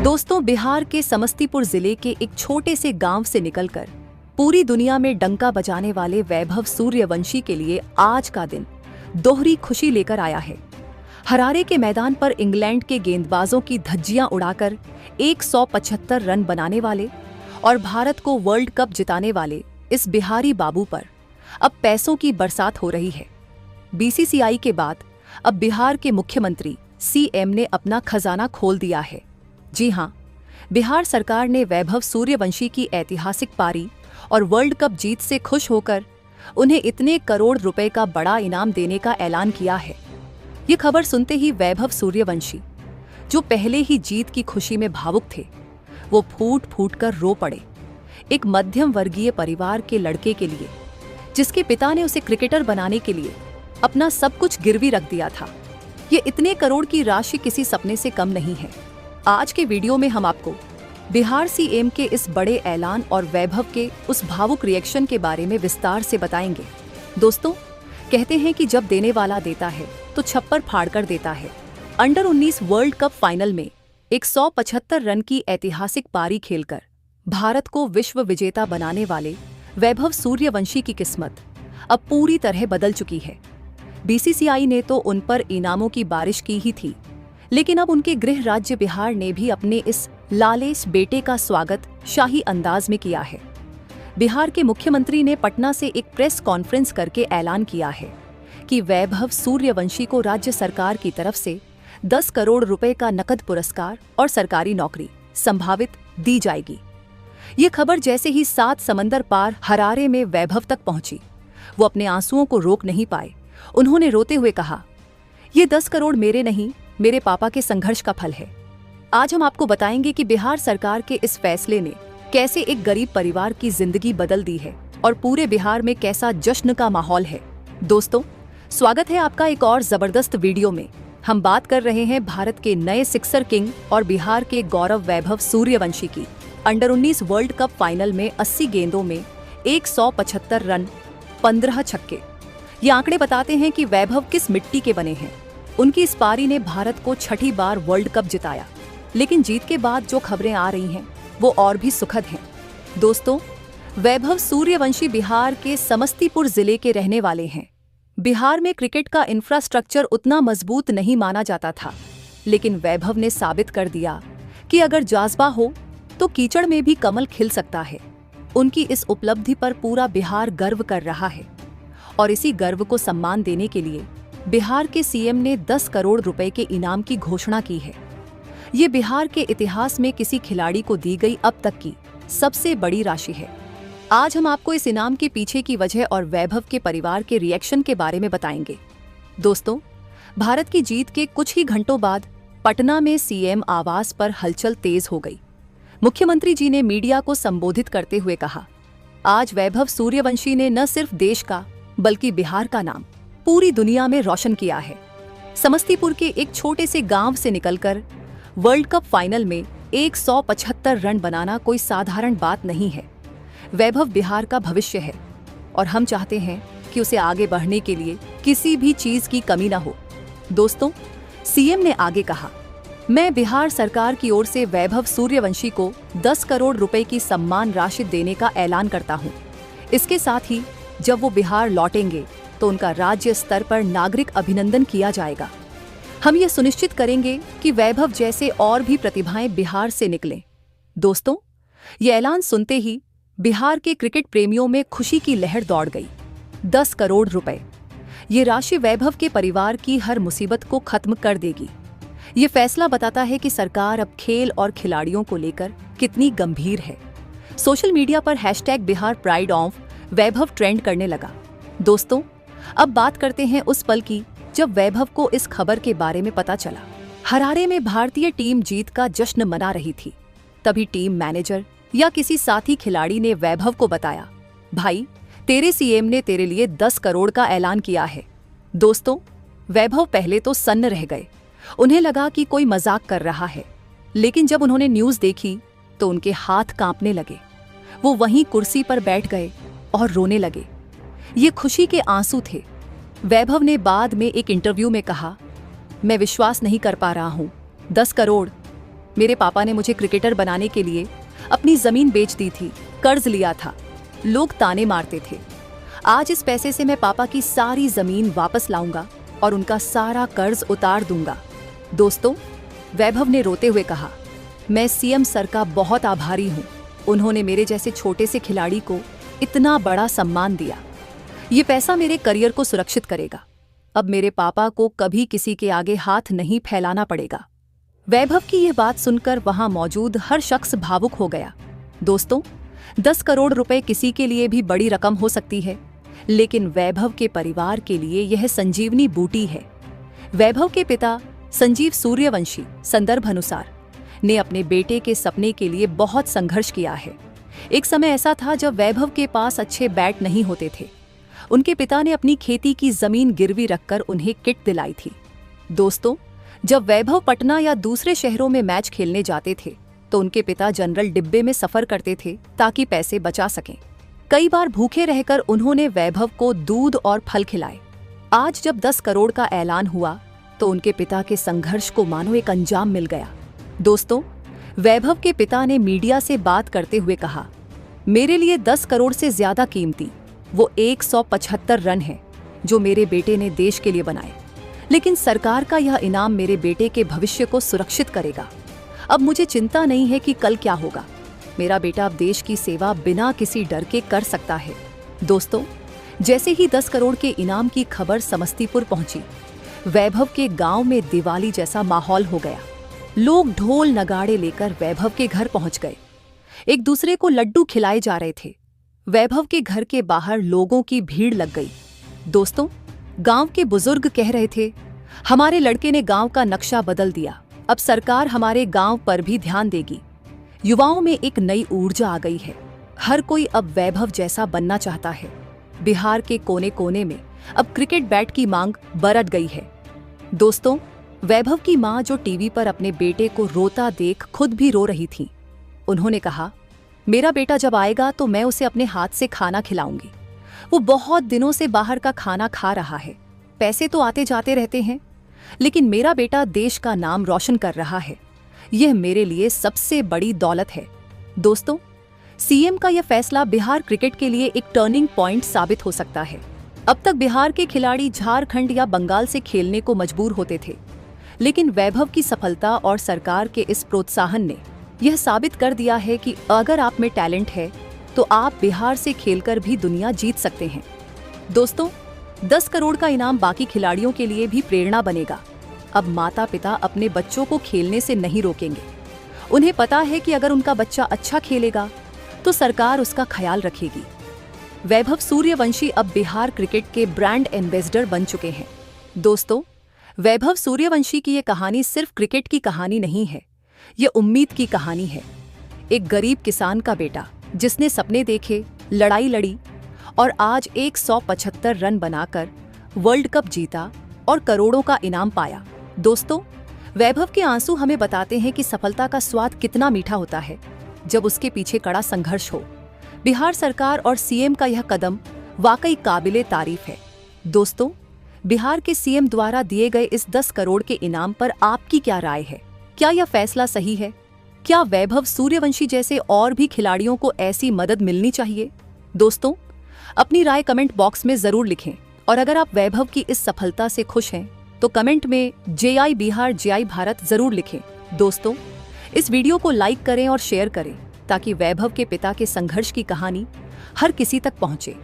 दोस्तों, बिहार के समस्तीपुर जिले के एक छोटे से गांव से निकलकर पूरी दुनिया में डंका बजाने वाले वैभव सूर्यवंशी के लिए आज का दिन दोहरी खुशी लेकर आया है। हरारे के मैदान पर इंग्लैंड के गेंदबाजों की धज्जियां उड़ाकर 175 रन बनाने वाले और भारत को वर्ल्ड कप जिताने वाले इस बिहारी बाबू पर अब पैसों की बरसात हो रही है। बीसीसीआई के बाद अब बिहार के मुख्यमंत्री सीएम ने अपना खजाना खोल दिया है। जी हां, बिहार सरकार ने वैभव सूर्यवंशी की ऐतिहासिक पारी और वर्ल्ड कप जीत से खुश होकर उन्हें इतने करोड़ रुपए का बड़ा इनाम देने का ऐलान किया है। ये खबर सुनते ही वैभव सूर्यवंशी, जो पहले ही जीत की खुशी में भावुक थे, वो फूट फूट कर रो पड़े। एक मध्यम वर्गीय परिवार के लड़के के लिए, जिसके पिता ने उसे क्रिकेटर बनाने के लिए अपना सब कुछ गिरवी रख दिया था, ये इतने करोड़ की राशि किसी सपने से कम नहीं है। आज के वीडियो में हम आपको बिहार सीएम के इस बड़े ऐलान और वैभव के उस भावुक रिएक्शन के बारे में विस्तार से बताएंगे। दोस्तों, कहते हैं कि जब देने वाला देता है तो छप्पर फाड़ कर देता है। अंडर 19 वर्ल्ड कप फाइनल में 175 रन की ऐतिहासिक पारी खेलकर भारत को विश्व विजेता बनाने वाले वैभव सूर्यवंशी की किस्मत अब पूरी तरह बदल चुकी है। बीसीसीआई ने तो उन पर इनामों की बारिश की ही थी, लेकिन अब उनके गृह राज्य बिहार ने भी अपने इस लालेस बेटे का स्वागत शाही अंदाज में किया है। बिहार के मुख्यमंत्री ने पटना से एक प्रेस कॉन्फ्रेंस करके ऐलान किया है कि वैभव सूर्यवंशी को राज्य सरकार की तरफ से 10 करोड़ रुपए का नकद पुरस्कार और सरकारी नौकरी संभावित दी जाएगी। ये खबर जैसे ही 7 समंदर पार हरारे में वैभव तक पहुंची, वो अपने आंसुओं को रोक नहीं पाए। उन्होंने रोते हुए कहा, ये 10 करोड़ मेरे नहीं, मेरे पापा के संघर्ष का फल है। आज हम आपको बताएंगे कि बिहार सरकार के इस फैसले ने कैसे एक गरीब परिवार की जिंदगी बदल दी है और पूरे बिहार में कैसा जश्न का माहौल है। दोस्तों, स्वागत है आपका एक और जबरदस्त वीडियो में। हम बात कर रहे हैं भारत के नए सिक्सर किंग और बिहार के गौरव वैभव सूर्यवंशी की। अंडर 19 वर्ल्ड कप फाइनल में 80 गेंदों में 175 रन, 15 छक्के। ये आंकड़े बताते हैं कि वैभव किस मिट्टी के बने हैं। उनकी इस पारी ने भारत को छठी बार वर्ल्ड कप जिताया, लेकिन जीत के बाद जो खबरें आ रही हैं वो और भी सुखद हैं। दोस्तों, वैभव सूर्यवंशी बिहार के समस्तीपुर जिले के रहने वाले हैं। बिहार में क्रिकेट का इंफ्रास्ट्रक्चर उतना मजबूत नहीं माना जाता था, लेकिन वैभव ने साबित कर दिया कि अगर जाज़बा हो तो कीचड़ में भी कमल खिल सकता है। उनकी इस उपलब्धि पर पूरा बिहार गर्व कर रहा है और इसी गर्व को सम्मान देने के लिए बिहार के सीएम ने 10 करोड़ रुपए के इनाम की घोषणा की है। ये बिहार के इतिहास में किसी खिलाड़ी को दी गई अब तक की सबसे बड़ी राशि है। आज हम आपको इस इनाम के पीछे की वजह और वैभव के परिवार के रिएक्शन के बारे में बताएंगे। दोस्तों, भारत की जीत के कुछ ही घंटों बाद पटना में सीएम आवास पर हलचल तेज हो गई। मुख्यमंत्री जी ने मीडिया को संबोधित करते हुए कहा, आज वैभव सूर्यवंशी ने न सिर्फ देश का बल्कि बिहार का नाम पूरी दुनिया में रोशन किया है। समस्तीपुर के एक छोटे से गांव से निकलकर वर्ल्ड कप फाइनल में 175 रन बनाना कोई साधारण बात नहीं है। वैभव बिहार का भविष्य है और हम चाहते हैं कि उसे आगे बढ़ने के लिए किसी भी चीज की कमी न हो। दोस्तों, सीएम ने आगे कहा, मैं बिहार सरकार की ओर से वैभव सूर्यवंशी को 10 करोड़ रुपए की सम्मान राशि देने का ऐलान करता हूं। इसके साथ ही जब वो बिहार लौटेंगे तो उनका राज्य स्तर पर नागरिक अभिनंदन किया जाएगा। हम ये सुनिश्चित करेंगे कि वैभव जैसे और भी प्रतिभाएं बिहार से निकलें। दोस्तों, ये ऐलान सुनते ही बिहार के क्रिकेट प्रेमियों में खुशी की लहर दौड़ गई। 10 करोड़ रुपए, ये राशि वैभव के परिवार की हर मुसीबत को खत्म कर देगी। ये फैसला बताता है कि सरकार अब खेल और खिलाड़ियों को लेकर कितनी गंभीर है। सोशल मीडिया पर hashtag Bihar pride of Vaibhav trend करने लगा। दोस्तों, अब बात करते हैं उस पल की जब वैभव को इस खबर के बारे में पता चला। हरारे में भारतीय टीम जीत का जश्न मना रही थी। तभी टीम मैनेजर या किसी साथी खिलाड़ी ने वैभव को बताया, भाई, तेरे सीएम ने तेरे लिए 10 करोड़ का ऐलान किया है। दोस्तों, वैभव पहले तो सन्न रह गए। उन्हें लगा कि कोई मजाक कर रहा है, लेकिन जब उन्होंने न्यूज देखी तो उनके हाथ कांपने लगे। वो वहीं कुर्सी पर बैठ गए और रोने लगे। ये खुशी के आंसू थे। वैभव ने बाद में एक इंटरव्यू में कहा, मैं विश्वास नहीं कर पा रहा हूँ, 10 करोड़ मेरे पापा ने मुझे क्रिकेटर बनाने के लिए अपनी जमीन बेच दी थी, कर्ज लिया था। लोग ताने मारते थे। आज इस पैसे से मैं पापा की सारी जमीन वापस लाऊंगा और उनका सारा कर्ज उतार दूंगा। दोस्तों, वैभव ने रोते हुए कहा, मैं सीएम सर का बहुत आभारी हूँ। उन्होंने मेरे जैसे छोटे से खिलाड़ी को इतना बड़ा सम्मान दिया। ये पैसा मेरे करियर को सुरक्षित करेगा। अब मेरे पापा को कभी किसी के आगे हाथ नहीं फैलाना पड़ेगा। वैभव की यह बात सुनकर वहां मौजूद हर शख्स भावुक हो गया। दोस्तों, 10 करोड़ रुपए किसी के लिए भी बड़ी रकम हो सकती है, लेकिन वैभव के परिवार के लिए यह संजीवनी बूटी है। वैभव के पिता संजीव सूर्यवंशी संदर्भ अनुसार ने अपने बेटे के सपने के लिए बहुत संघर्ष किया है। एक समय ऐसा था जब वैभव के पास अच्छे बैट नहीं होते थे। उनके पिता ने अपनी खेती की जमीन गिरवी रखकर उन्हें किट दिलाई थी। दोस्तों, जब वैभव पटना या दूसरे शहरों में मैच खेलने जाते थे तो उनके पिता जनरल डिब्बे में सफर करते थे ताकि पैसे बचा सकें। कई बार भूखे रहकर उन्होंने वैभव को दूध और फल खिलाए। आज जब 10 करोड़ का ऐलान हुआ तो उनके पिता के संघर्ष को मानो एक अंजाम मिल गया। दोस्तों, वैभव के पिता ने मीडिया से बात करते हुए कहा, मेरे लिए 10 करोड़ से ज्यादा कीमती वो 175 रन है जो मेरे बेटे ने देश के लिए बनाए। लेकिन सरकार का यह इनाम मेरे बेटे के भविष्य को सुरक्षित करेगा। अब मुझे चिंता नहीं है कि कल क्या होगा। मेरा बेटा अब देश की सेवा बिना किसी डर के कर सकता है। दोस्तों, जैसे ही 10 करोड़ के इनाम की खबर समस्तीपुर पहुंची, वैभव के गांव में दिवाली जैसा माहौल हो गया। लोग ढोल नगाड़े लेकर वैभव के घर पहुंच गए। एक दूसरे को लड्डू खिलाए जा रहे थे। वैभव के घर के बाहर लोगों की भीड़ लग गई। दोस्तों, गांव के बुजुर्ग कह रहे थे, हमारे लड़के ने गांव का नक्शा बदल दिया। अब सरकार हमारे गांव पर भी ध्यान देगी। युवाओं में एक नई ऊर्जा आ गई है। हर कोई अब वैभव जैसा बनना चाहता है। बिहार के कोने कोने में अब क्रिकेट बैट की मांग बढ़ गई है। दोस्तों, वैभव की मां जो टीवी पर अपने बेटे को रोता देख खुद भी रो रही थी, उन्होंने कहा, मेरा बेटा जब आएगा तो मैं उसे अपने हाथ से खाना खिलाऊंगी। वो बहुत दिनों से बाहर का खाना खा रहा है। पैसे तो आते जाते रहते हैं, लेकिन मेरा बेटा देश का नाम रोशन कर रहा है। यह मेरे लिए सबसे बड़ी दौलत है। दोस्तों, सीएम का यह फैसला बिहार क्रिकेट के लिए एक टर्निंग पॉइंट साबित हो सकता है। अब तक बिहार के खिलाड़ी झारखंड या बंगाल से खेलने को मजबूर होते थे, लेकिन वैभव की सफलता और सरकार के इस प्रोत्साहन ने यह साबित कर दिया है कि अगर आप में टैलेंट है तो आप बिहार से खेलकर भी दुनिया जीत सकते हैं। दोस्तों, 10 करोड़ का इनाम बाकी खिलाड़ियों के लिए भी प्रेरणा बनेगा। अब माता पिता अपने बच्चों को खेलने से नहीं रोकेंगे। उन्हें पता है कि अगर उनका बच्चा अच्छा खेलेगा तो सरकार उसका ख्याल रखेगी। वैभव सूर्यवंशी अब बिहार क्रिकेट के ब्रांड एम्बेसडर बन चुके हैं। दोस्तों, वैभव सूर्यवंशी की ये कहानी सिर्फ क्रिकेट की कहानी नहीं है, ये उम्मीद की कहानी है। एक गरीब किसान का बेटा जिसने सपने देखे, लड़ाई लड़ी और आज 175 रन बनाकर वर्ल्ड कप जीता और करोड़ों का इनाम पाया। दोस्तों, वैभव के आंसू हमें बताते हैं कि सफलता का स्वाद कितना मीठा होता है जब उसके पीछे कड़ा संघर्ष हो। बिहार सरकार और सीएम का यह कदम वाकई काबिले तारीफ है। दोस्तों, बिहार के सीएम द्वारा दिए गए इस 10 करोड़ के इनाम पर आपकी क्या राय है? क्या यह फैसला सही है? क्या वैभव सूर्यवंशी जैसे और भी खिलाड़ियों को ऐसी मदद मिलनी चाहिए? दोस्तों, अपनी राय कमेंट बॉक्स में जरूर लिखें और अगर आप वैभव की इस सफलता से खुश हैं तो कमेंट में JI बिहार JI भारत जरूर लिखें। दोस्तों, इस वीडियो को लाइक करें और शेयर करें ताकि वैभव के पिता के संघर्ष की कहानी हर किसी तक पहुंचे।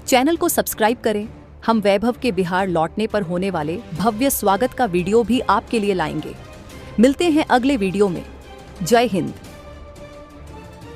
चैनल को सब्सक्राइब करें। हम वैभव के बिहार लौटने पर होने वाले भव्य स्वागत का वीडियो भी आपके लिए लाएंगे। मिलते हैं अगले वीडियो में। जय हिंद।